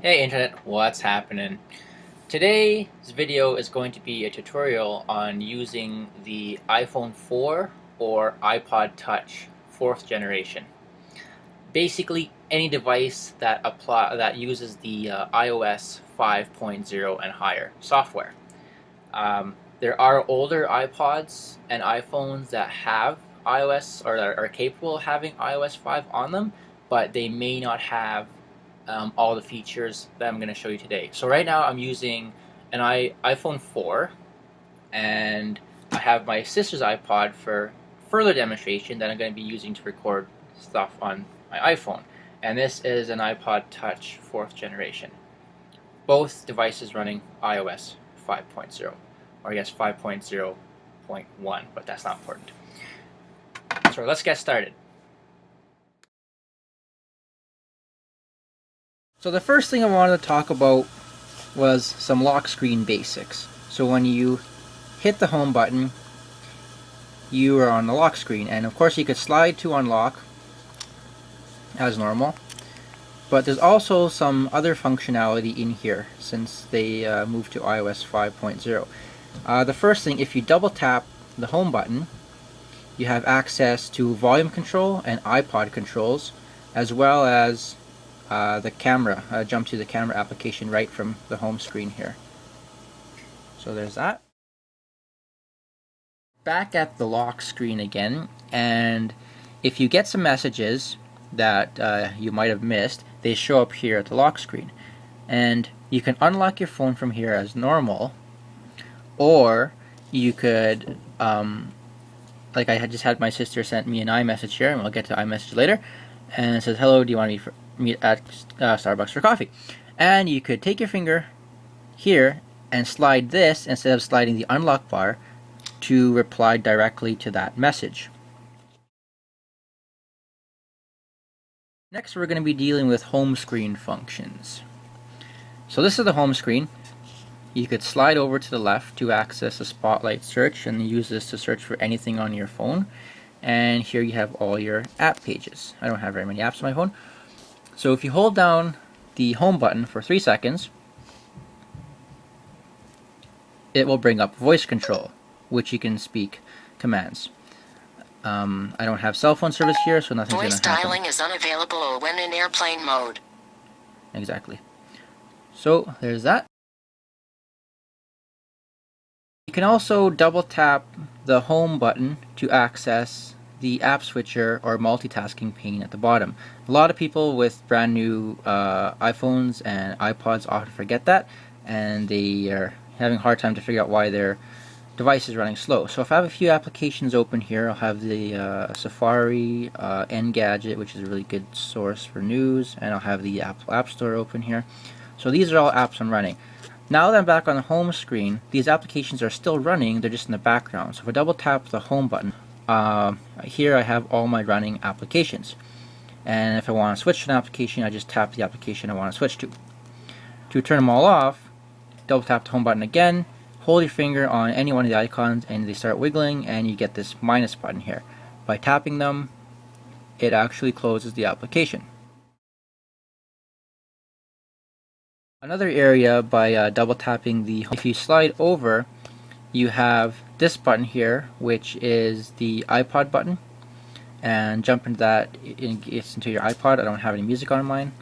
Hey Internet, what's happening? Today's video is going to be a tutorial on using the iPhone 4 or iPod Touch 4th generation. Basically any device that uses the iOS 5.0 and higher software. There are older iPods and iPhones that have iOS or are capable of having iOS 5 on them, but they may not have all the features that I'm going to show you today. So right now I'm using an iPhone 4, and I have my sister's iPod for further demonstration that I'm going to be using to record stuff on my iPhone. And this is an iPod Touch 4th generation. Both devices running iOS 5.0, or I guess 5.0.1, but that's not important. So let's get started. So the first thing I wanted to talk about was some lock screen basics. So when you hit the home button, you are on the lock screen, and of course you could slide to unlock as normal, but there's also some other functionality in here since they moved to iOS 5.0. The first thing, if you double tap the home button, you have access to volume control and iPod controls, as well as the camera, jump to the camera application right from the home screen here. So there's that. Back at the lock screen again, and if you get some messages that you might have missed, they show up here at the lock screen. And you can unlock your phone from here as normal, or you could, like I had just had my sister sent me an iMessage here, and we'll get to iMessage later, and it says, "Hello, do you want to meet at Starbucks for coffee?" And you could take your finger here and slide this instead of sliding the unlock bar to reply directly to that message. Next, we're going to be dealing with home screen functions. So this is the home screen. You could slide over to the left to access the spotlight search and use this to search for anything on your phone. And here you have all your app pages. I don't have very many apps on my phone. So if you hold down the home button for 3 seconds, it will bring up voice control, which you can speak commands. I don't have cell phone service here, so nothing's going to happen. Voice dialing is unavailable when in airplane mode. Exactly. So there's that. You can also double tap the home button to access the app switcher or multitasking pane at the bottom. A lot of people with brand new iPhones and iPods often forget that, and they are having a hard time to figure out why their device is running slow. So if I have a few applications open here, I'll have the Safari, Engadget, which is a really good source for news, and I'll have the Apple App Store open here. So these are all apps I'm running. Now that I'm back on the home screen, these applications are still running, they're just in the background. So if I double tap the home button, here I have all my running applications. And if I want to switch to an application, I just tap the application I want to switch to. To turn them all off, double tap the home button again, hold your finger on any one of the icons and they start wiggling, and you get this minus button here. By tapping them, it actually closes the application. Another area by double tapping if you slide over, you have this button here, which is the iPod button, and jump into that, it's into your iPod. I don't have any music on mine.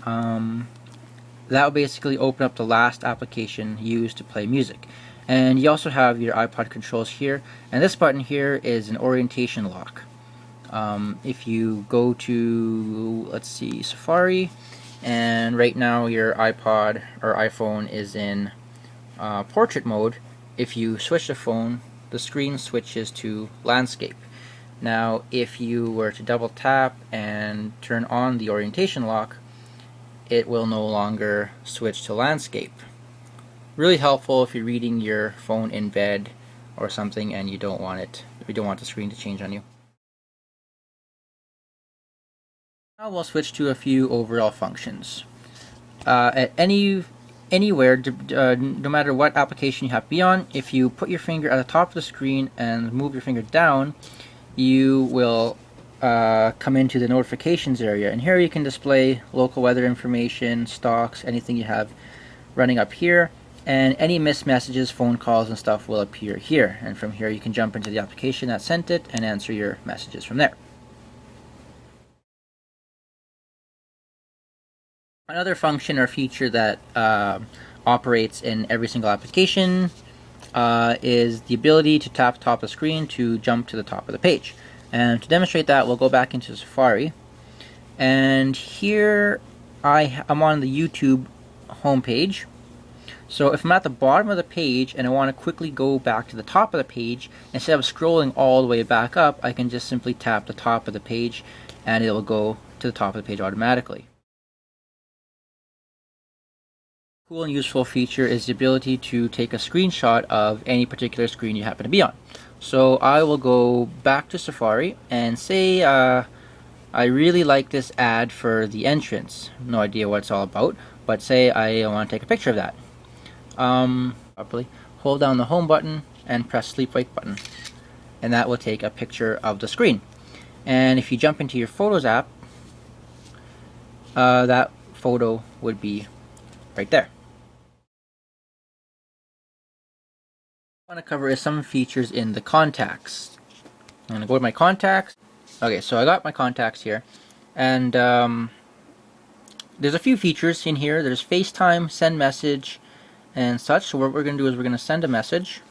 That will basically open up the last application used to play music. And you also have your iPod controls here, and this button here is an orientation lock. If you go to, let's see, Safari, and right now your iPod or iPhone is in portrait mode, if you switch the phone, the screen switches to landscape. Now if you were to double tap and turn on the orientation lock, it will no longer switch to landscape. Really helpful if you're reading your phone in bed or something and you don't want the screen to change on you. Now we'll switch to a few overall functions. At anywhere, no matter what application you have to be on, if you put your finger at the top of the screen and move your finger down, you will come into the notifications area, and here you can display local weather information, stocks, anything you have running up here, and any missed messages, phone calls, and stuff will appear here. And from here you can jump into the application that sent it and answer your messages from there. Another function or feature that operates in every single application is the ability to tap the top of the screen to jump to the top of the page. And to demonstrate that, we'll go back into Safari, and here I'm on the YouTube homepage. So if I'm at the bottom of the page and I want to quickly go back to the top of the page, instead of scrolling all the way back up, I can just simply tap the top of the page and it will go to the top of the page automatically. Cool and useful feature is the ability to take a screenshot of any particular screen you happen to be on. So I will go back to Safari and say I really like this ad for the entrance. No idea what it's all about, but say I want to take a picture of that. Properly, hold down the home button and press sleep wake button, and that will take a picture of the screen. And if you jump into your Photos app, that photo would be right there. What I want to cover is some features in the contacts. I'm going to go to my contacts. Okay, so I got my contacts here, and there's a few features in here. There's FaceTime, send message, and such. So what we're going to do is we're going to send a message,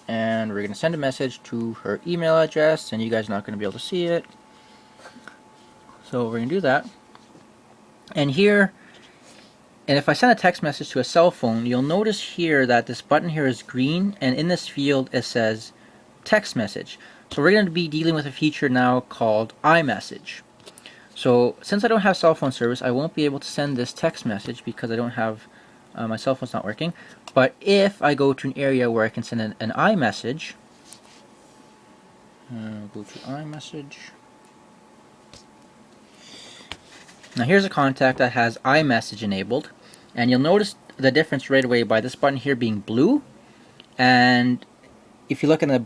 and we're going to send a message to her email address, and you guys are not going to be able to see it. So we're going to do that. And here, and if I send a text message to a cell phone, you'll notice here that this button here is green, and in this field it says text message. So we're going to be dealing with a feature now called iMessage. So since I don't have cell phone service, I won't be able to send this text message because I don't have my cell phone's not working. But if I go to an area where I can send an iMessage, go to iMessage. Now here's a contact that has iMessage enabled, and you'll notice the difference right away by this button here being blue, and if you look in the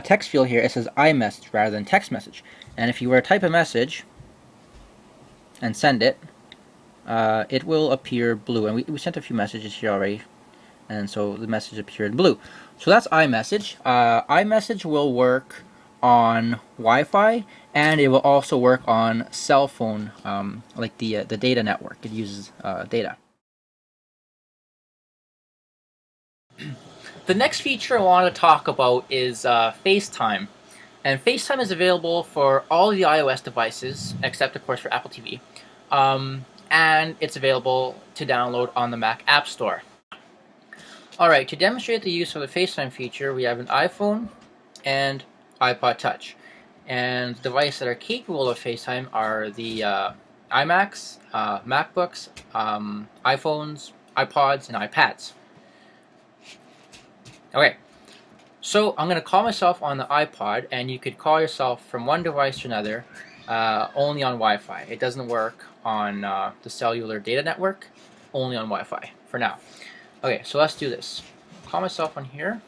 text field here, it says iMessage rather than text message. And if you were to type a message and send it, it will appear blue. And we sent a few messages here already, and so the message appeared blue. So that's iMessage. iMessage will work on Wi-Fi, and it will also work on cell phone, like the data network. It uses data. The next feature I want to talk about is FaceTime. And FaceTime is available for all of the iOS devices, except of course for Apple TV. And it's available to download on the Mac App Store. Alright, to demonstrate the use of the FaceTime feature, we have an iPhone and iPod Touch. And the devices that are capable of FaceTime are the iMacs, MacBooks, iPhones, iPods, and iPads. Okay, so I'm going to call myself on the iPod, and you could call yourself from one device to another only on Wi-Fi. It doesn't work on the cellular data network, only on Wi-Fi for now. Okay, so let's do this. Call myself on here.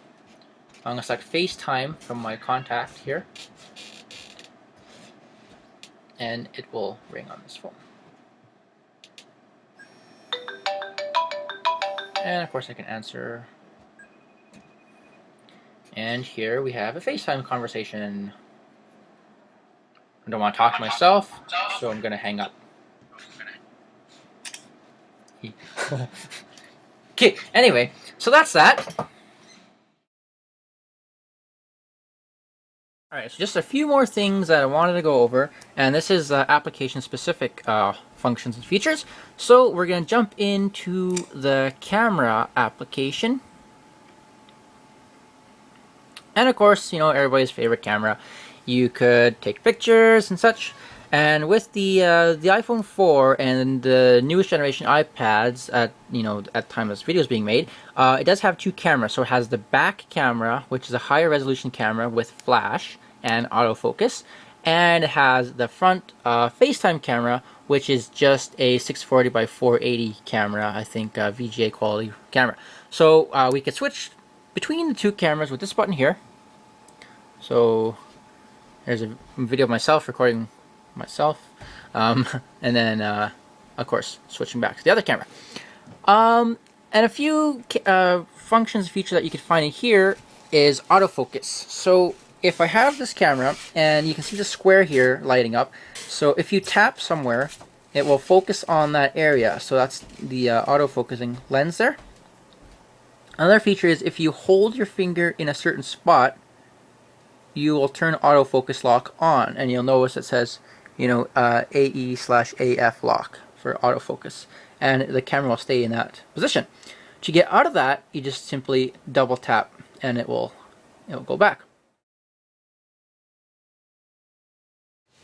I'm going to select FaceTime from my contact here, and it will ring on this phone. And of course I can answer. And here we have a FaceTime conversation. I don't want to talk to myself, so I'm going to hang up. Okay, anyway, so that's that. Alright, so just a few more things that I wanted to go over, and this is application-specific functions and features. So we're going to jump into the camera application. And of course, you know, everybody's favorite camera. You could take pictures and such. And with the iPhone 4 and the newest generation iPads at the time this video is being made, it does have two cameras. So it has the back camera, which is a higher resolution camera with flash and autofocus, and it has the front FaceTime camera, which is just a 640 by 480 camera, I think VGA quality camera. So we could switch between the two cameras with this button here. So There's a video of myself recording myself, and then of course switching back to the other camera. And a few functions, features that you can find in here is autofocus. So if I have this camera, and you can see the square here lighting up, so if you tap somewhere, it will focus on that area. So that's the autofocusing lens there. Another feature is if you hold your finger in a certain spot, you will turn autofocus lock on, and you'll notice it says, you know, AE/AF lock for autofocus, and the camera will stay in that position. To get out of that, you just simply double tap, and it will go back.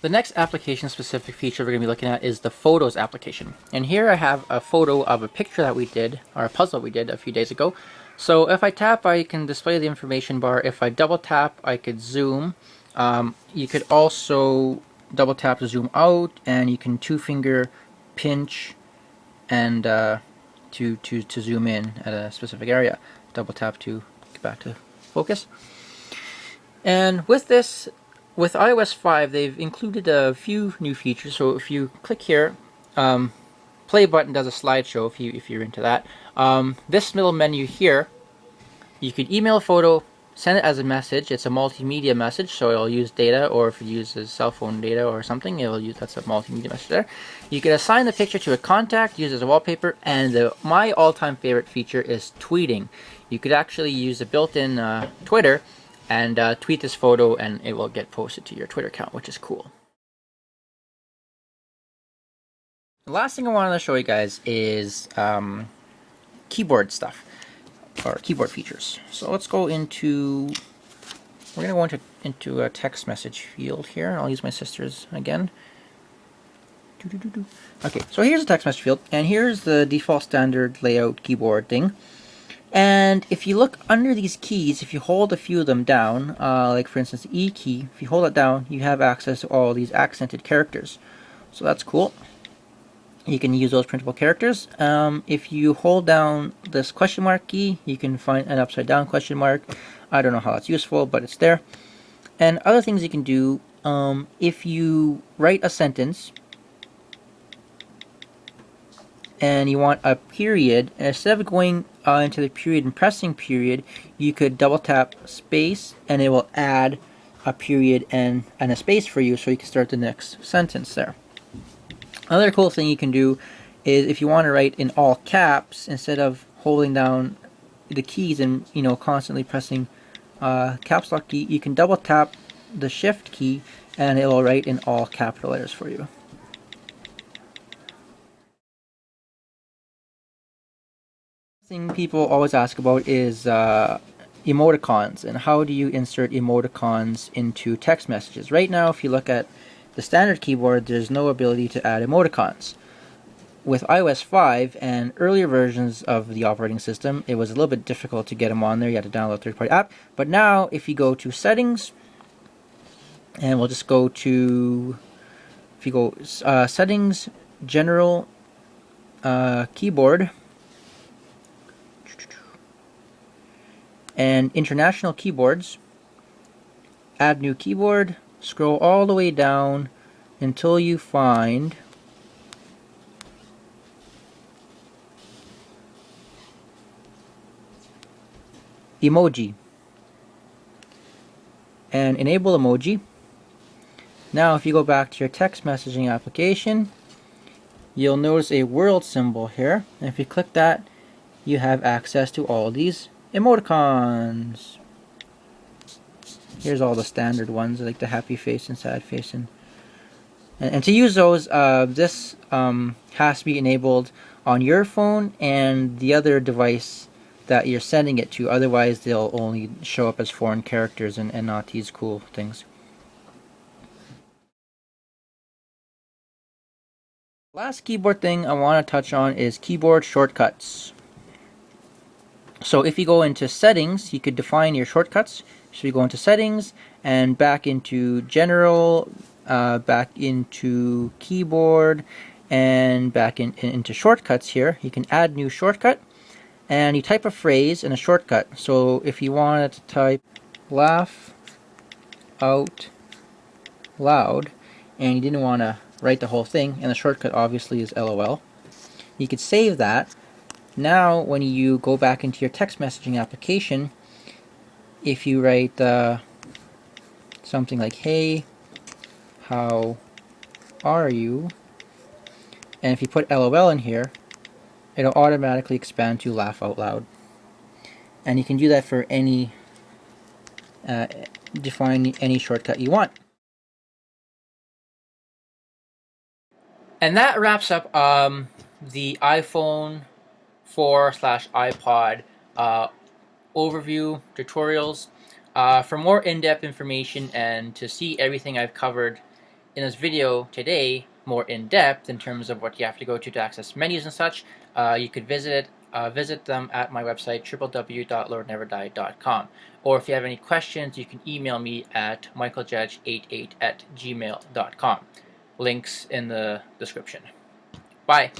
The next application-specific feature we're going to be looking at is the Photos application. And here I have a photo of a picture that we did, or a puzzle we did a few days ago. So if I tap, I can display the information bar. If I double tap, I could zoom. You could also double tap to zoom out, and you can two-finger pinch and to zoom in at a specific area. Double tap to get back to focus. And with this, with iOS 5, they've included a few new features. So if you click here, play button does a slideshow if you're into that. This middle menu here, you could email a photo, send it as a message. It's a multimedia message, so it'll use data, or if it uses cell phone data or something, it'll use, that's a multimedia message there. You can assign the picture to a contact, use it as a wallpaper, and my all-time favorite feature is tweeting. You could actually use a built-in Twitter and tweet this photo, and it will get posted to your Twitter account, which is cool. The last thing I wanted to show you guys is keyboard stuff, or keyboard features. So let's go into, we're going to go into a text message field here. I'll use my sister's again. Okay, so here's the text message field, and here's the default standard layout keyboard thing. And if you look under these keys, if you hold a few of them down, like for instance the E key, if you hold it down, you have access to all these accented characters. So that's cool. You can use those printable characters. If you hold down this question mark key, you can find an upside down question mark. I don't know how it's useful, but it's there. And other things you can do, if you write a sentence and you want a period, and instead of going into the period and pressing period, you could double tap space, and it will add a period and a space for you, so you can start the next sentence there. Another cool thing you can do is if you want to write in all caps, instead of holding down the keys and constantly pressing caps lock key, you can double tap the shift key, and it will write in all capital letters for you. Thing people always ask about is emoticons, and how do you insert emoticons into text messages. Right now, if you look at the standard keyboard, there's no ability to add emoticons. With iOS 5 and earlier versions of the operating system, it was a little bit difficult to get them on there. You had to download a third-party app. But now, if you go to settings, and we'll just go to, if you go settings, general, keyboard, and international keyboards, add new keyboard, scroll all the way down until you find emoji, and enable emoji. Now if you go back to your text messaging application, you'll notice a world symbol here, and if you click that, you have access to all these emoticons. Here's all the standard ones, like the happy face and sad face, and to use those, this has to be enabled on your phone and the other device that you're sending it to. Otherwise, they'll only show up as foreign characters and not these cool things. Last keyboard thing I want to touch on is keyboard shortcuts. So if you go into settings, you could define your shortcuts. So you go into settings and back into general, back into keyboard, and back into shortcuts here. You can add new shortcut, and you type a phrase in a shortcut. So if you wanted to type laugh out loud and you didn't want to write the whole thing, and the shortcut obviously is LOL, you could save that. Now when you go back into your text messaging application, if you write something like, hey, how are you? And if you put LOL in here, it'll automatically expand to laugh out loud. And you can do that for any, define any shortcut you want. And that wraps up the iPhone 4/iPod overview tutorials. For more in-depth information and to see everything I've covered in this video today, more in-depth in terms of what you have to go to access menus and such, you could visit them at my website, www.lordneverdie.com. Or if you have any questions, you can email me at michaeljudge88@gmail.com. Links in the description. Bye.